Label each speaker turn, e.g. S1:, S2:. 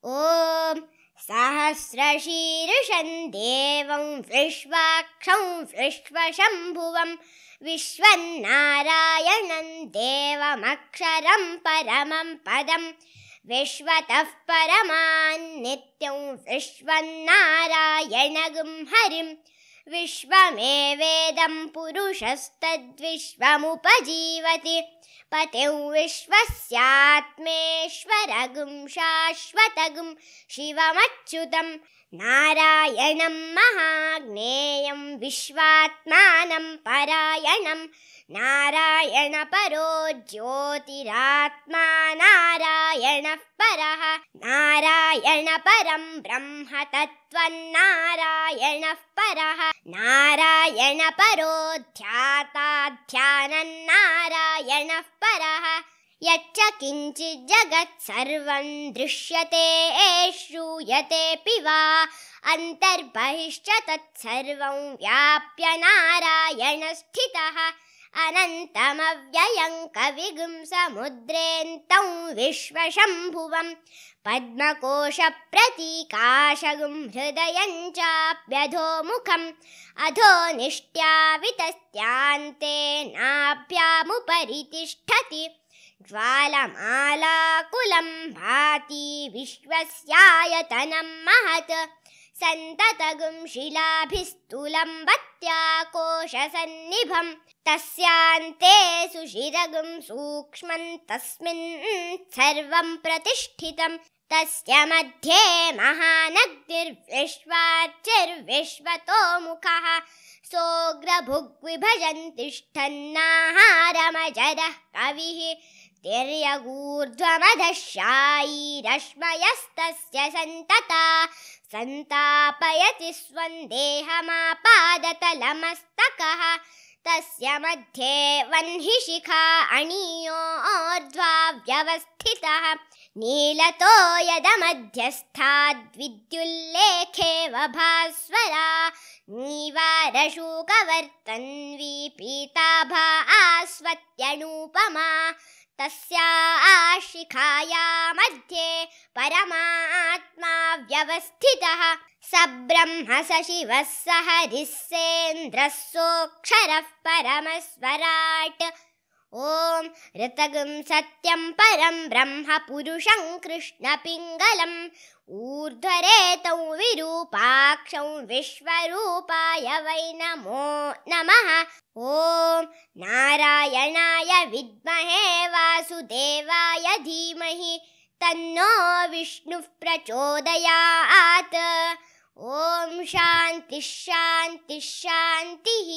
S1: ॐ सहस्रशीर्षं देवं विश्वाक्षं विश्वशम्भुवं विश्वन्नारायणं देवमक्षरं परमं पदं विश्वतः परमान् नित्यं विश्वन्नारायणगं हरिं विश्वमेवेदं पुरुषस्तद्विश्वमुपजीवति पतिं विश्वस्यात्मेश्वरगं शाश्वतगं शिवमच्युतं नारायणं महाज्ञेयं विश्वात्मानं परायणं नारायणपरो ज्योतिरात्मा नारायणः परः नारायणपरं ब्रह्म तत्त्वन्नारायणः परः नारायणपरो ध्याता ध्यानं नारायणः परः यच्च किञ्चित् जगत् सर्वं दृश्यते श्रूयतेऽपि वा अन्तर्बहिश्च तत्सर्वं व्याप्य नारायणस्थितः अनन्तमव्ययं कविगुं समुद्रेऽन्तं विश्वशम्भुवं पद्मकोशप्रतीकाशगुं हृदयं चाप्यधोमुखम् अधोनिष्ट्यावितस्त्यान्ते नाभ्यामुपरि तिष्ठति ज्वालमालाकुलं भाति विश्वस्यायतनं महत् सन्ततगुं शिलाभिस्तुलं बत्याकोशसन्निभं तस्यान्ते सुशिरगुं सूक्ष्मं तस्मिन् सर्वं प्रतिष्ठितं तस्य मध्ये महानग्निर्विश्वार्चिर्विश्वतोमुखः सोऽग्रभुग्विभजन् तिष्ठन्नाहारमजरः कविः तिर्यगूर्ध्वमधशायीरश्मयस्तस्य सन्तता सन्तापयति स्वं देहमापादतलमस्तकः तस्य मध्ये वह्निशिखा अणीयोर्ध्वा व्यवस्थितः नीलतो यदमध्यस्थाद्विद्युल्लेखेव भास्वरा नीवारशूकवर्तन्वी पीताभा आस्वत्यनूपमा तस्या शिखाया मध्ये परमात्मा व्यवस्थितः स ब्रह्म स शिवः स हरिः सेन्द्रः सोऽक्षरः परमस्वराट् ॐ ऋतगं सत्यं परं ब्रह्म पुरुषं कृष्णपिङ्गलम् ऊर्ध्वरेतौ विरूपाक्षं विश्वरूपाय वै नमो नमः ॐ नारायणाय विद्महे वासुदेवाय धीमहि तन्नो विष्णुः प्रचोदयात् ॐ शान्तिः शान्तिः शान्तिः।